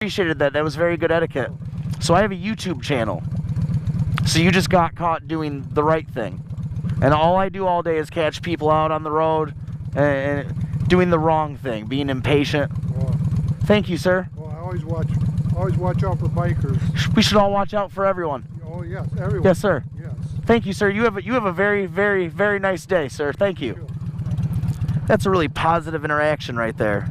appreciated that. That was very good etiquette. So I have a YouTube channel. So you just got caught doing the right thing. And all I do all day is catch people out on the road and doing the wrong thing, being impatient. Well, thank you, sir. Well, I always watch out for bikers. We should all watch out for everyone. Oh yes, everyone. Yes, sir. Yes. Thank you, sir. You have a very, very, very nice day, sir. Thank you. That's a really positive interaction right there.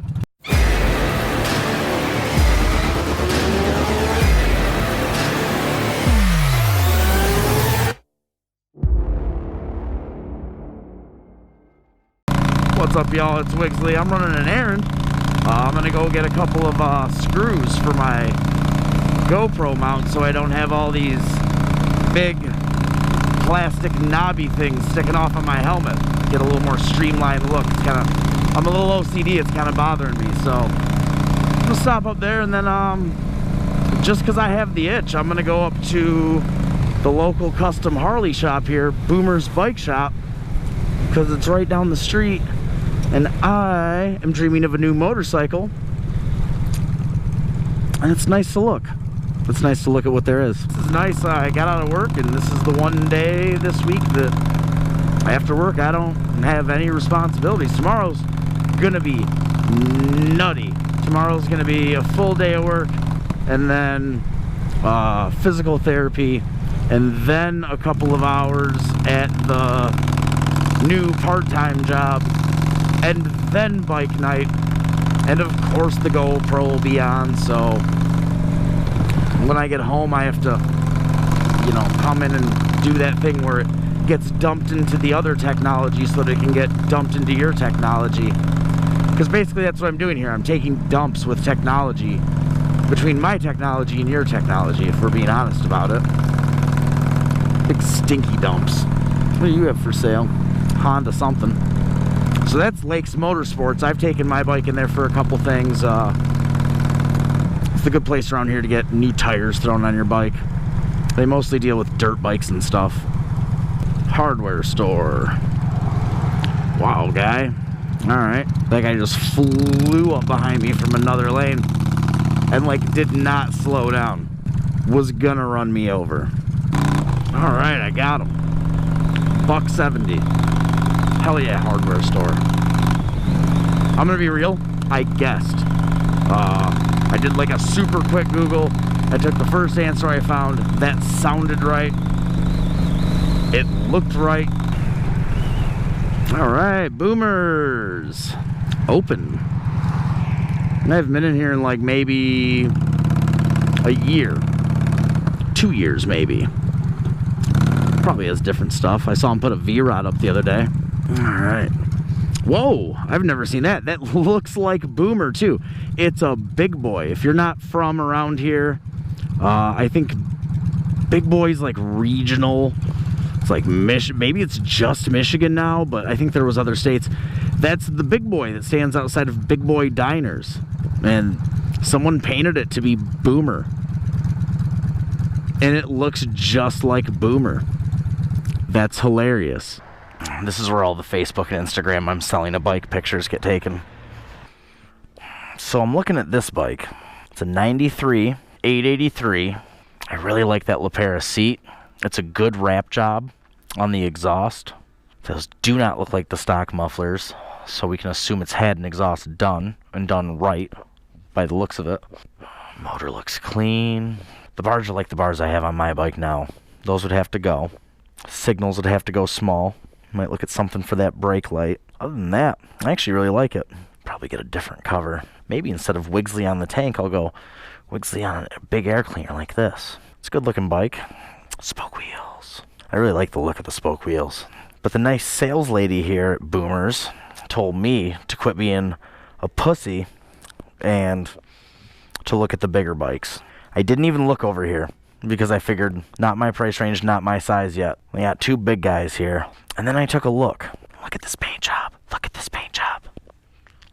What's up, y'all? It's WIGSLY. I'm running an errand. I'm gonna go get a couple of screws for my GoPro mount so I don't have all these big plastic knobby things sticking off on my helmet. Get a little more streamlined look. It's kind of, I'm a little OCD, it's kind of bothering me. So I'm gonna stop up there, and then just because I have the itch, I'm gonna go up to the local custom Harley shop here, Boomer's Bike Shop, because it's right down the street. And I am dreaming of a new motorcycle, and it's nice to look. It's nice to look at what there is. This is nice. I got out of work, and this is the one day this week that after work I don't have any responsibilities. Tomorrow's gonna be nutty. Tomorrow's gonna be a full day of work, and then physical therapy, and then a couple of hours at the new part-time job, and then bike night, and of course the GoPro will be on. So when I get home, I have to, you know, come in and do that thing where it gets dumped into the other technology so that it can get dumped into your technology. Because basically that's what I'm doing here. I'm taking dumps with technology between my technology and your technology, if we're being honest about it. Big stinky dumps. What do you have for sale? Honda something. So that's Lakes Motorsports. I've taken my bike in there for a couple things. It's a good place around here to get new tires thrown on your bike. They mostly deal with dirt bikes and stuff. Hardware store. Wow, guy. Alright. That guy just flew up behind me from another lane and like did not slow down. Was gonna run me over. Alright, I got him. $1.70. Hell yeah, hardware store. I'm gonna be real, I guessed. I did like a super quick Google. I took the first answer I found. That sounded right. It looked right. Alright, Boomers. Open. And I've been in here in like maybe a year. 2 years maybe. Probably has different stuff. I saw him put a V-Rod up the other day. Alright. Whoa! I've never seen that. That looks like Boomer too. It's a big boy. If you're not from around here, I think Big Boy's like regional. It's like maybe it's just Michigan now, but I think there was other states. That's the Big Boy that stands outside of Big Boy Diners. And someone painted it to be Boomer. And it looks just like Boomer. That's hilarious. This is where all the Facebook and Instagram I'm selling a bike pictures get taken. So I'm looking at this bike. It's a 93 883. I really like that LaPera seat. It's a good wrap job on the exhaust. Those do not look like the stock mufflers, so we can assume it's had an exhaust done, and done right by the looks of it. Motor looks clean. The bars are like the bars I have on my bike now. Those would have to go. Signals would have to go small. Might look at something for that brake light. Other than that, I actually really like it. Probably get a different cover. Maybe instead of WIGSLY on the tank, I'll go WIGSLY on a big air cleaner like this. It's a good looking bike. Spoke wheels. I really like the look of the spoke wheels. But the nice sales lady here at Boomers told me to quit being a pussy and to look at the bigger bikes. I didn't even look over here because I figured not my price range, not my size yet. We got two big guys here. And then I took a look. Look at this paint job. Look at this paint job.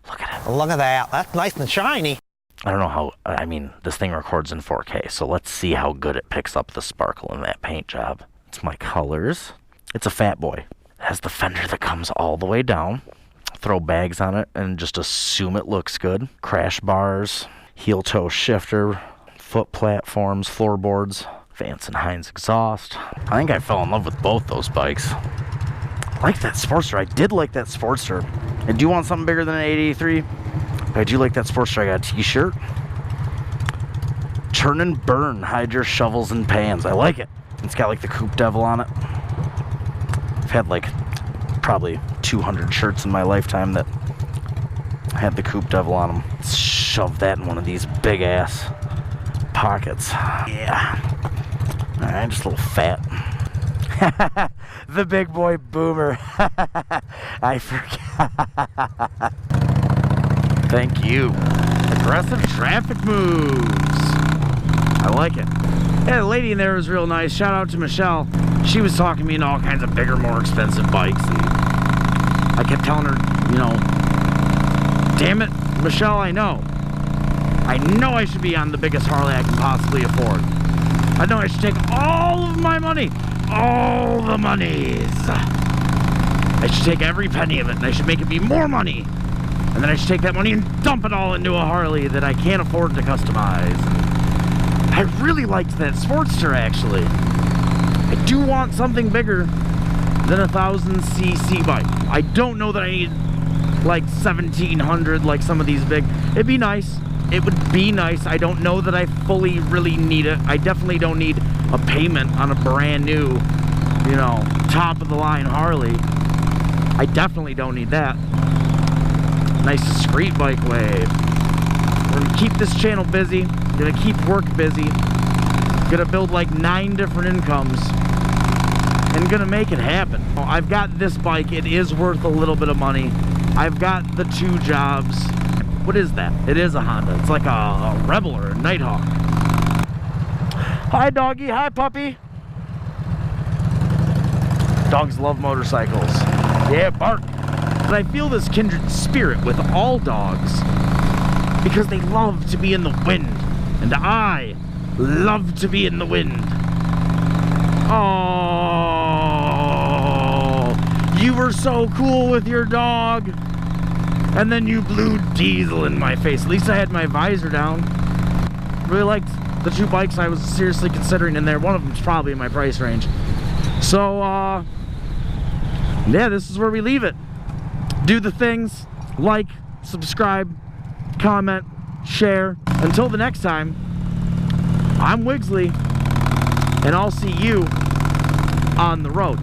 Look at it. Look at that. That's nice and shiny. I don't know how, I mean, this thing records in 4K, so let's see how good it picks up the sparkle in that paint job. It's my colors. It's a fat boy. It has the fender that comes all the way down. Throw bags on it and just assume it looks good. Crash bars. heel toe shifter, foot platforms, floorboards, Vance and Hines exhaust. I think I fell in love with both those bikes. I like that Sportster. I did like that Sportster. I do want something bigger than an 883. But I do like that Sportster. I got a t-shirt. Turn and burn, hide your shovels and pans. I like it. It's got like the Coupe Devil on it. I've had like probably 200 shirts in my lifetime that had the Coupe Devil on them. Let's shove that in one of these big ass pockets. Yeah. Alright, just a little fat. The big boy boomer. I forgot. Thank you. Aggressive traffic moves. I like it. Yeah, the lady in there was real nice. Shout out to Michelle. She was talking me into all kinds of bigger, more expensive bikes. And I kept telling her, you know, damn it, Michelle, I know I should be on the biggest Harley I can possibly afford. I know I should take all of my money, all the monies. I should take every penny of it, and I should make it be more money. And then I should take that money and dump it all into a Harley that I can't afford to customize. I really liked that Sportster, actually. I do want something bigger than a 1000cc bike. I don't know that I need like 1700 like some of these big. It'd be nice. It would be nice. I don't know that I fully really need it. I definitely don't need a payment on a brand new, you know, top of the line Harley. I definitely don't need that. Nice discreet bike wave. We're gonna keep this channel busy. Gonna keep work busy. Gonna build like 9 different incomes. And gonna make it happen. I've got this bike. It is worth a little bit of money. I've got the 2 jobs. What is that? It is a Honda. It's like a Rebel or a Nighthawk. Hi, doggy. Hi, puppy. Dogs love motorcycles. Yeah, bark. But I feel this kindred spirit with all dogs because they love to be in the wind. And I love to be in the wind. Oh, you were so cool with your dog. And then you blew diesel in my face. At least I had my visor down. Really liked the 2 bikes I was seriously considering in there. One of them's probably in my price range. So, yeah, this is where we leave it. Do the things. Like, subscribe, comment, share. Until the next time, I'm WIGSLY, and I'll see you on the road.